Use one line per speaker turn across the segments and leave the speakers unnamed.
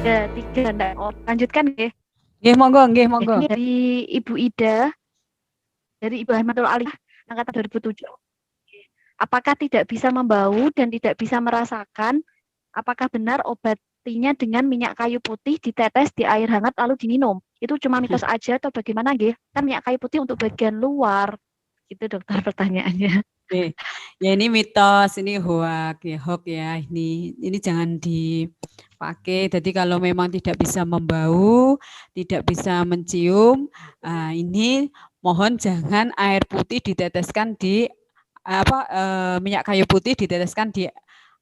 tiga. Lanjutkan ya.
Nggih, monggo, nggih, monggo.
Ini dari Ibu Ida, dari Ibu Ahmadul Alih, angkatan 2007. Apakah tidak bisa membau dan tidak bisa merasakan? Apakah benar obatinya dengan minyak kayu putih ditetes di air hangat lalu diminum? Itu cuma mitos aja atau bagaimana, nggih? Kan minyak kayu putih untuk bagian luar. Gitu dokter pertanyaannya.
Ya ini mitos, ini hoak ya. Ini jangan dipakai. Jadi kalau memang tidak bisa membau, tidak bisa mencium, ini mohon jangan air putih diteteskan di minyak kayu putih diteteskan di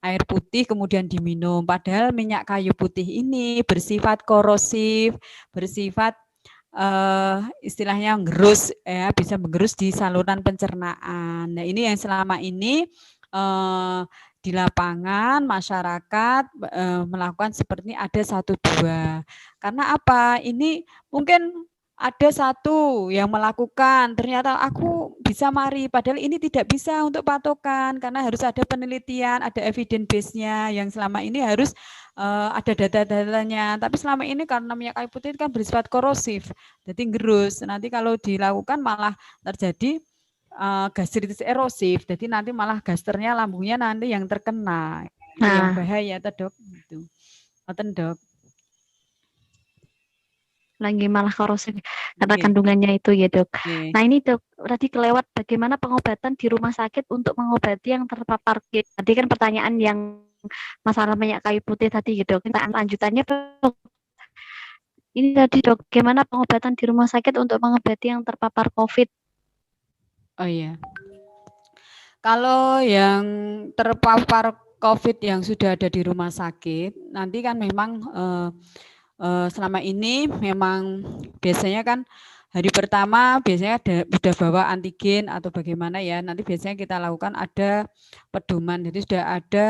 air putih kemudian diminum. Padahal minyak kayu putih ini bersifat korosif, bersifat istilahnya gerus ya, bisa menggerus di saluran pencernaan. Nah, ini yang selama ini di lapangan masyarakat melakukan seperti ada 1-2. Karena apa? Ini mungkin ada satu yang melakukan, ternyata aku bisa mari, padahal ini tidak bisa untuk patokan karena harus ada penelitian, ada evidence base-nya yang selama ini harus ada data-datanya. Tapi selama ini karena minyak kayu putih kan bersifat korosif, jadi gerus. Nanti kalau dilakukan malah terjadi gastritis erosif, jadi nanti malah gasternya lambungnya nanti yang terkena. Itu yang bahaya, Dok. Gitu. Dok.
Lagi malah korosif karena kandungannya itu ya dok. Nah ini dok, tadi kelewat bagaimana pengobatan di rumah sakit untuk mengobati yang terpapar. Tadi kan pertanyaan yang masalah minyak kayu putih tadi ya dok. Lanjutannya dok, ini tadi dok, bagaimana pengobatan di rumah sakit untuk mengobati yang terpapar COVID?
Oh iya, kalau yang terpapar COVID yang sudah ada di rumah sakit, nanti kan memang selama ini memang biasanya kan hari pertama biasanya sudah bawa antigen atau bagaimana ya, nanti biasanya kita lakukan ada pedoman, jadi sudah ada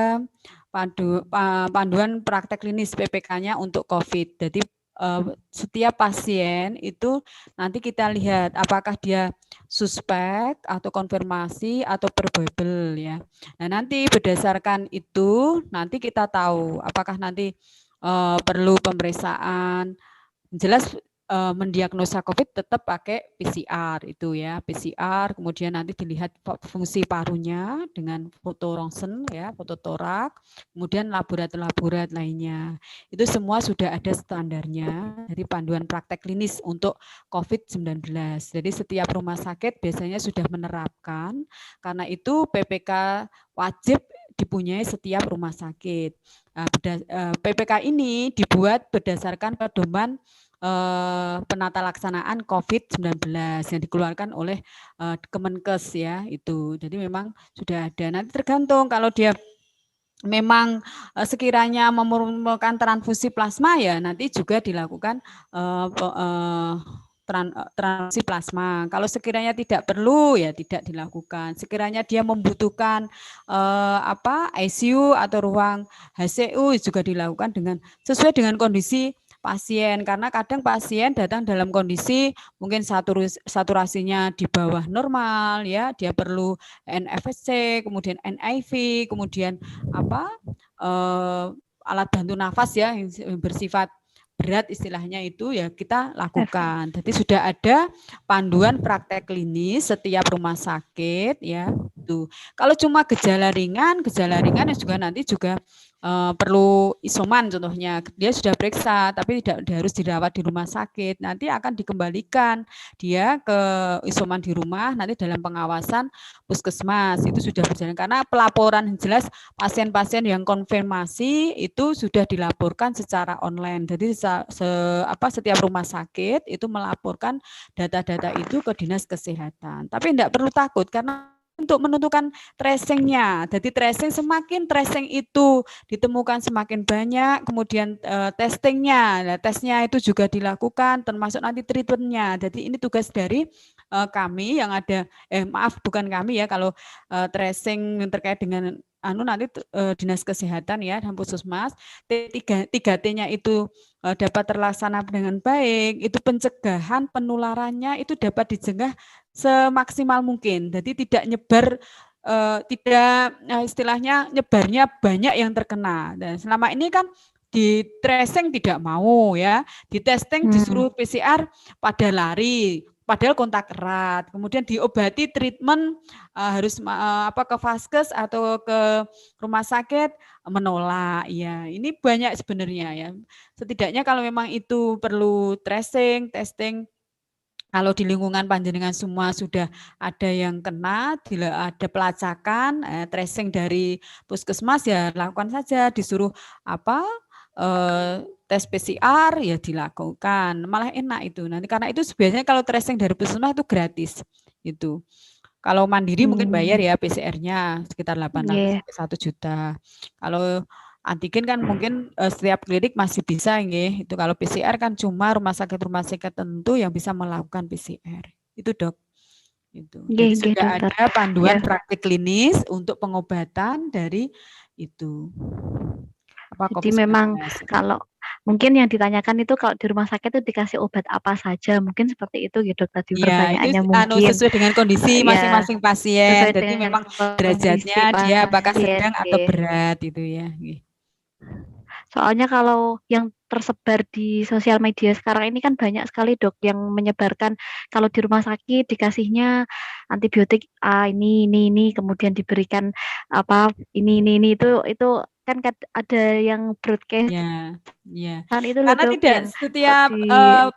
panduan praktek klinis PPK-nya untuk COVID. Jadi setiap pasien itu nanti kita lihat apakah dia suspek atau konfirmasi atau probable ya. Nah nanti berdasarkan itu nanti kita tahu apakah nanti perlu pemeriksaan. Jelas mendiagnosa COVID tetap pakai PCR itu ya, PCR, kemudian nanti dilihat fungsi parunya dengan foto rongsen ya, foto torak, kemudian laborat lainnya. Itu semua sudah ada standarnya dari panduan praktek klinis untuk COVID-19. Jadi setiap rumah sakit biasanya sudah menerapkan, karena itu PPK wajib dipunyai setiap rumah sakit. PPK ini dibuat berdasarkan pedoman penata laksanaan COVID-19 yang dikeluarkan oleh Kemenkes ya itu. Jadi memang sudah ada. Nanti tergantung kalau dia memang sekiranya memerlukan transfusi plasma ya nanti juga dilakukan transfusi plasma. Kalau sekiranya tidak perlu ya tidak dilakukan. Sekiranya dia membutuhkan ICU atau ruang HCU juga dilakukan dengan sesuai dengan kondisi pasien, karena kadang pasien datang dalam kondisi mungkin saturasinya di bawah normal ya, dia perlu NFC, kemudian NIV, kemudian alat bantu nafas ya yang bersifat berat istilahnya itu ya kita lakukan. Jadi sudah ada panduan praktek klinis setiap rumah sakit ya itu. Kalau cuma gejala ringan yang juga nanti juga perlu isoman contohnya, dia sudah periksa tapi tidak harus dirawat di rumah sakit, nanti akan dikembalikan dia ke isoman di rumah nanti dalam pengawasan puskesmas. Itu sudah berjalan karena pelaporan jelas pasien-pasien yang konfirmasi itu sudah dilaporkan secara online. Jadi setiap rumah sakit itu melaporkan data-data itu ke dinas kesehatan. Tapi tidak perlu takut karena untuk menentukan tracing-nya. Jadi semakin tracing itu ditemukan semakin banyak, kemudian testingnya, tesnya itu juga dilakukan, termasuk nanti treatment-nya. Jadi ini tugas dari kami yang ada, bukan kami ya, kalau tracing terkait dengan nanti dinas kesehatan ya dan puskesmas, 3T-nya itu dapat terlaksana dengan baik, itu pencegahan penularannya itu dapat dicegah semaksimal mungkin. Jadi tidak nyebar, istilahnya nyebarnya banyak yang terkena. Dan selama ini kan di tracing tidak mau ya, di testing disuruh PCR pada lari, padahal kontak erat. Kemudian diobati treatment harus ke vaskes atau ke rumah sakit menolak. Ya, ini banyak sebenarnya ya. Setidaknya kalau memang itu perlu tracing, testing. Kalau di lingkungan panjenengan semua sudah ada yang kena, ada pelacakan, tracing dari puskesmas ya lakukan saja, disuruh tes PCR ya dilakukan, malah enak itu. Nanti karena itu biasanya kalau tracing dari puskesmas itu gratis itu. Kalau mandiri mungkin bayar ya PCR-nya sekitar 800 sampai 1 juta. Kalau antigen kan mungkin setiap klinik masih bisa nggih. Itu kalau PCR kan cuma rumah sakit tertentu yang bisa melakukan PCR. Itu, Dok. Itu. Jadi sudah
dokter.
ada panduan praktik klinis untuk pengobatan dari itu.
Jadi memang kalau mungkin yang ditanyakan itu kalau di rumah sakit itu dikasih obat apa saja, mungkin seperti itu gitu tadi pertanyaannya mungkin.
Sesuai dengan kondisi masing-masing pasien. Jadi memang derajatnya dia apakah sedang atau berat itu ya.
Soalnya kalau yang tersebar di sosial media sekarang ini kan banyak sekali dok yang menyebarkan kalau di rumah sakit dikasihnya antibiotik ini kemudian diberikan ini itu kan ada yang broadcast.
Ya.
Kan itu
Karena
dok,
tidak setiap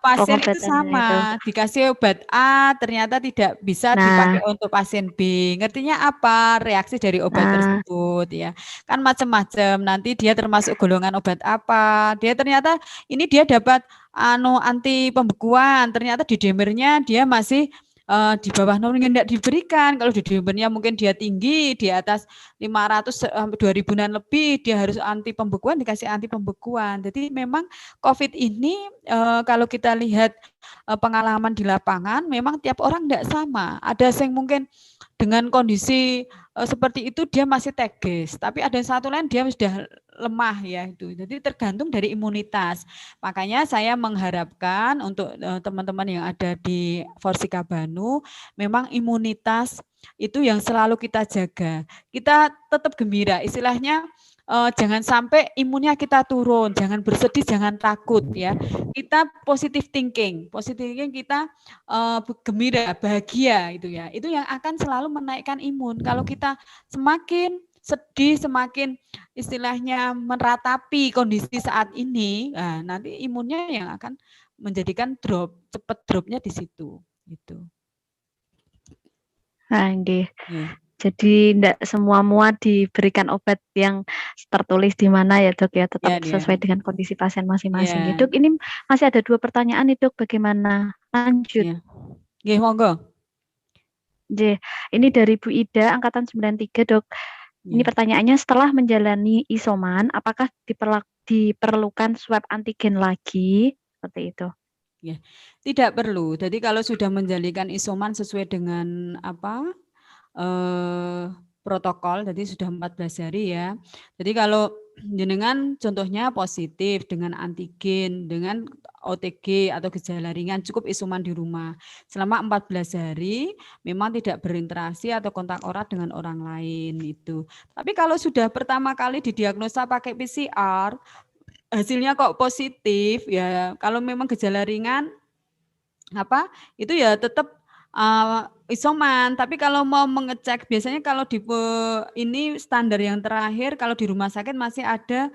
pasien itu sama. Dikasih obat A ternyata tidak bisa dipakai untuk pasien B. Ngertinya apa? Reaksi dari obat tersebut ya. Kan macam-macam. Nanti dia termasuk golongan obat apa? Dia ternyata ini dia dapat anti pembekuan. Ternyata di dimernya dia masih di bawah normal tidak diberikan. Kalau di dimernya mungkin dia tinggi di atas 500 sampai 2000-an lebih, dia harus anti pembekuan, dikasih anti pembekuan. Jadi memang COVID ini kalau kita lihat pengalaman di lapangan, memang tiap orang tidak sama. Ada yang mungkin dengan kondisi seperti itu dia masih teges, tapi ada yang satu lain dia sudah lemah ya itu. Jadi tergantung dari imunitas. Makanya saya mengharapkan untuk teman-teman yang ada di Forsika Banu, memang imunitas itu yang selalu kita jaga. Kita tetap gembira, istilahnya jangan sampai imunnya kita turun, jangan bersedih, jangan takut ya. Kita positive thinking kita gembira, bahagia itu ya. Itu yang akan selalu menaikkan imun. Kalau kita semakin sedih, semakin istilahnya meratapi kondisi saat ini, nah, nanti imunnya yang akan menjadikan cepat dropnya di situ. Gitu.
Jadi tidak semua diberikan obat yang tertulis di mana ya dok ya, tetap sesuai dengan kondisi pasien masing-masing. Dok, ini masih ada 2 pertanyaan nih dok, bagaimana lanjut?
Monggo.
Ini dari Bu Ida, angkatan 93 dok. Ini pertanyaannya, setelah menjalani isoman, apakah diperlukan swab antigen lagi? Seperti itu.
Ya, tidak perlu. Jadi kalau sudah menjalankan isoman sesuai dengan protokol, jadi sudah 14 hari ya. Jadi kalau jenengan contohnya positif dengan antigen, dengan OTG atau gejala ringan, cukup isoman di rumah. Selama 14 hari memang tidak berinteraksi atau kontak erat dengan orang lain itu. Tapi kalau sudah pertama kali didiagnosa pakai PCR, hasilnya kok positif ya, kalau memang gejala ringan itu ya tetap isoman. Tapi kalau mau mengecek, biasanya kalau di ini standar yang terakhir, kalau di rumah sakit masih ada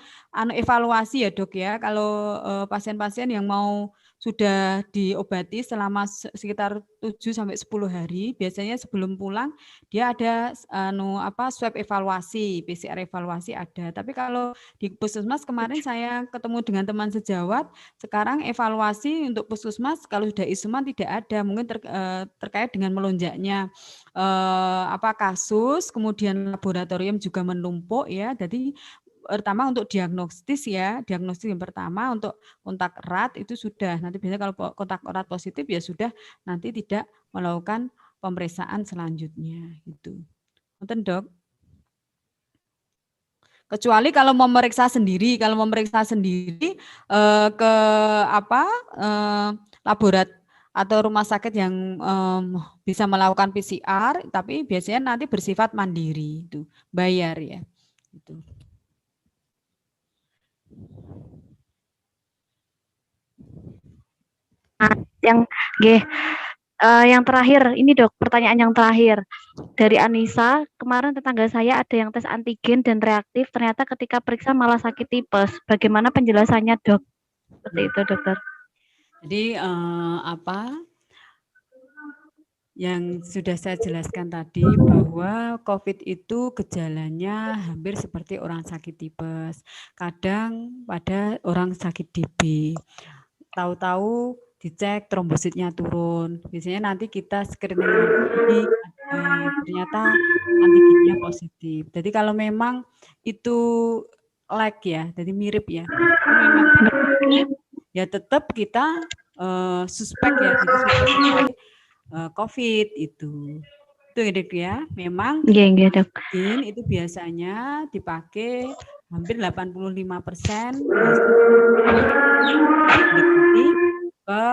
evaluasi ya dok ya. Kalau pasien-pasien yang mau sudah diobati selama sekitar 7-10 hari, biasanya sebelum pulang dia ada swab evaluasi, PCR evaluasi ada. Tapi kalau di puskesmas kemarin saya ketemu dengan teman sejawat, sekarang evaluasi untuk puskesmas kalau sudah isoman tidak ada, mungkin terkait dengan melonjaknya kasus, kemudian laboratorium juga menumpuk ya. Jadi pertama untuk diagnostis ya, diagnostis yang pertama untuk kontak erat itu sudah, nanti biasanya kalau kontak erat positif ya sudah, nanti tidak melakukan pemeriksaan selanjutnya gitu. Nonton dok. Kecuali kalau memeriksa sendiri, ke laborat atau rumah sakit yang bisa melakukan PCR, tapi biasanya nanti bersifat mandiri itu, bayar ya. Itu.
yang nggih. Yang terakhir, ini dok, pertanyaan yang terakhir dari Anissa. Kemarin tetangga saya ada yang tes antigen dan reaktif, ternyata ketika periksa malah sakit tipes. Bagaimana penjelasannya dok? Seperti itu dokter.
Jadi apa yang sudah saya jelaskan tadi bahwa COVID itu gejalanya hampir seperti orang sakit tipes. Kadang pada orang sakit DB. Tahu-tahu dicek trombositnya turun. Biasanya nanti kita screening lagi, ternyata antigennya positif. Jadi kalau memang itu lag ya, jadi mirip ya. Itu memang ya tetap kita suspek ya, jadi suspek COVID itu. Itu ya, memang antigen itu biasanya dipakai hampir 85% negatif ke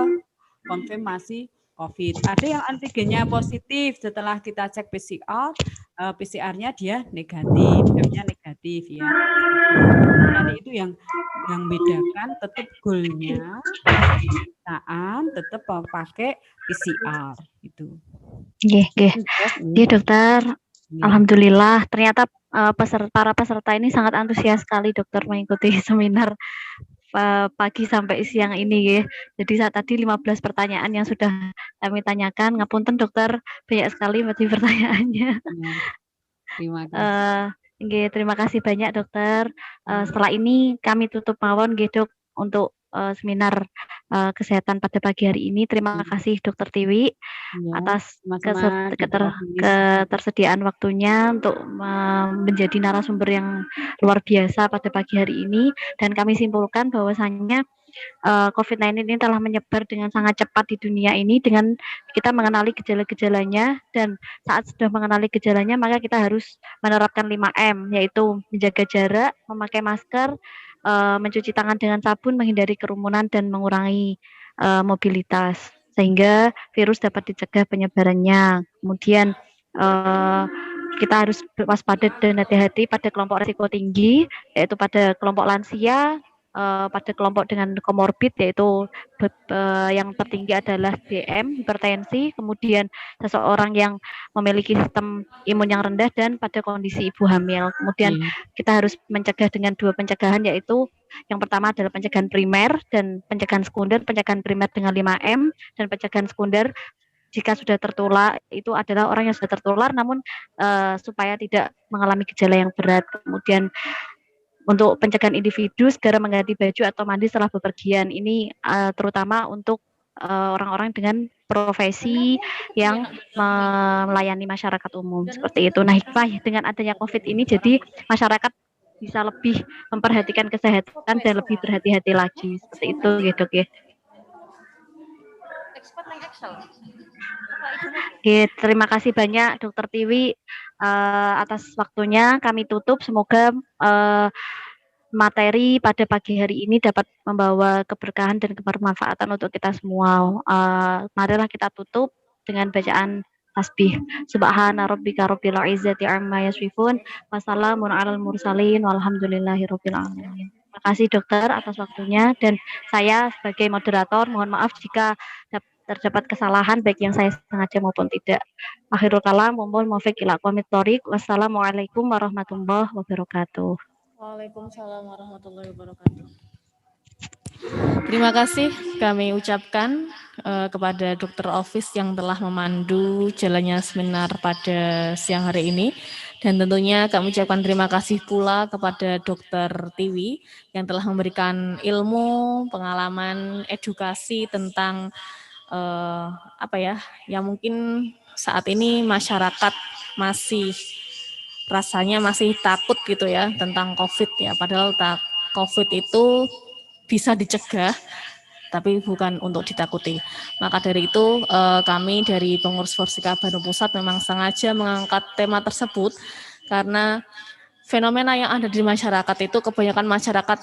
konfirmasi COVID. Ada yang antigennya positif, setelah kita cek PCR, PCR-nya dia negatif, swab-nya negatif ya. Nanti itu yang bedakan tetap goalnya pemeriksaan tetap pakai PCR itu.
Iya dokter. Alhamdulillah, ternyata para peserta ini sangat antusias sekali dokter mengikuti seminar pagi sampai siang ini ya. Jadi saat tadi 15 pertanyaan yang sudah kami tanyakan. Ngapunten dokter, banyak sekali masih pertanyaannya.
Terima kasih.
Terima kasih banyak dokter. Setelah ini kami tutup mawon dok untuk seminar kesehatan pada pagi hari ini. Terima kasih Dokter Tiwi atas ketersediaan waktunya untuk menjadi narasumber yang luar biasa pada pagi hari ini. Dan kami simpulkan bahwasannya COVID-19 ini telah menyebar dengan sangat cepat di dunia ini dengan kita mengenali gejala-gejalanya, dan saat sudah mengenali gejalanya maka kita harus menerapkan 5M, yaitu menjaga jarak, memakai masker, mencuci tangan dengan sabun, menghindari kerumunan dan mengurangi mobilitas sehingga virus dapat dicegah penyebarannya. Kemudian kita harus waspada dan hati-hati pada kelompok risiko tinggi, yaitu pada kelompok lansia, pada kelompok dengan komorbid, yaitu yang tertinggi adalah DM, hipertensi, kemudian seseorang yang memiliki sistem imun yang rendah, dan pada kondisi ibu hamil. Kemudian kita harus mencegah dengan 2 pencegahan, yaitu yang pertama adalah pencegahan primer dan pencegahan sekunder. Pencegahan primer dengan 5M, dan pencegahan sekunder jika sudah tertular itu adalah orang yang sudah tertular namun supaya tidak mengalami gejala yang berat. Kemudian untuk pencegahan individu, segera mengganti baju atau mandi setelah bepergian. Ini terutama untuk orang-orang dengan profesi yang melayani masyarakat umum seperti itu. Nah, hikmah dengan adanya COVID ini jadi masyarakat bisa lebih memperhatikan kesehatan dan lebih berhati-hati lagi seperti itu gitu ya. Terima kasih banyak Dokter Tiwi atas waktunya. Kami tutup. Semoga materi pada pagi hari ini dapat membawa keberkahan dan kebermanfaatan untuk kita semua. Marilah kita tutup dengan bacaan tasbih. Subhana rabbika rabbil izzati amma yasifun. Wassalamun alal mursalin walhamdulillahi rabbil alamin. Terima kasih dokter atas waktunya, dan saya sebagai moderator mohon maaf jika terdapat kesalahan baik yang saya sengaja maupun tidak. Akhirul kalam, mohon muwaffiq ila aqwamit thoriq. Wassalamualaikum warahmatullahi wabarakatuh.
Waalaikumsalam warahmatullahi wabarakatuh. Terima kasih kami ucapkan kepada Dr. Office yang telah memandu jalannya seminar pada siang hari ini. Dan tentunya kami ucapkan terima kasih pula kepada Dr. Tiwi yang telah memberikan ilmu, pengalaman, edukasi tentang yang mungkin saat ini masyarakat rasanya masih takut gitu ya tentang COVID ya. Padahal COVID itu bisa dicegah, tapi bukan untuk ditakuti. Maka dari itu kami dari pengurus Forsika Bandung Pusat memang sengaja mengangkat tema tersebut karena fenomena yang ada di masyarakat itu kebanyakan masyarakat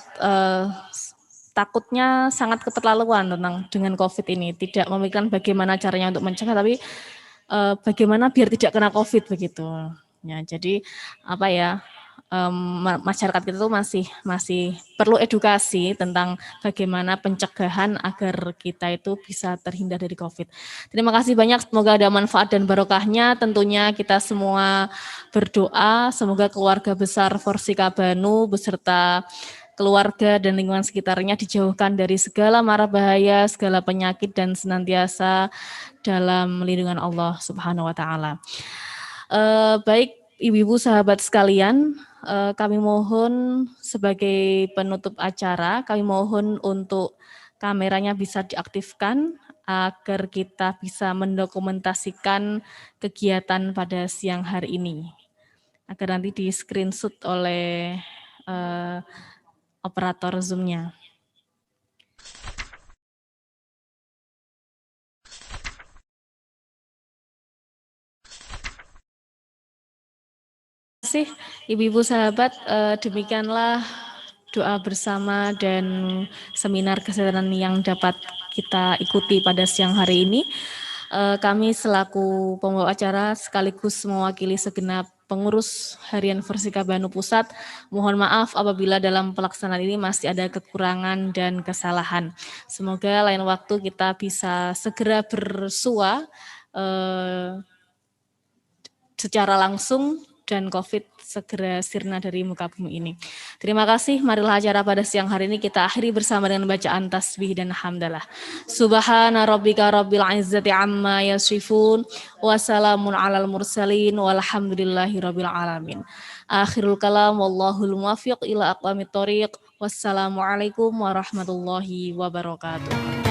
takutnya sangat keterlaluan dengan COVID ini, tidak memikirkan bagaimana caranya untuk mencegah, tapi bagaimana biar tidak kena COVID begitu. Ya, jadi masyarakat kita tuh masih perlu edukasi tentang bagaimana pencegahan agar kita itu bisa terhindar dari COVID. Terima kasih banyak, semoga ada manfaat dan barokahnya. Tentunya kita semua berdoa semoga keluarga besar Forsika Banu beserta keluarga dan lingkungan sekitarnya dijauhkan dari segala mara bahaya, segala penyakit, dan senantiasa dalam lindungan Allah Subhanahu wa Ta'ala. Baik, ibu-ibu sahabat sekalian, kami mohon sebagai penutup acara, kami mohon untuk kameranya bisa diaktifkan agar kita bisa mendokumentasikan kegiatan pada siang hari ini. Agar nanti di screenshot oleh operator Zoom-nya. Terima kasih ibu-ibu sahabat, demikianlah doa bersama dan seminar kesehatan yang dapat kita ikuti pada siang hari ini. Kami selaku pembawa acara sekaligus mewakili segenap pengurus harian Forsika Banu Pusat, mohon maaf apabila dalam pelaksanaan ini masih ada kekurangan dan kesalahan. Semoga lain waktu kita bisa segera bersua secara langsung dan COVID segera sirna dari muka bumi ini. Terima kasih, marilah acara pada siang hari ini kita akhiri bersama dengan bacaan tasbih dan hamdalah. Subhana rabbika rabbil izzati amma yasifun, wassalamun alal mursalin, walhamdulillahi rabbil alamin. Akhirul kalam, wallahul muwaffiq ila aqwamit thoriq, wassalamualaikum warahmatullahi wabarakatuh.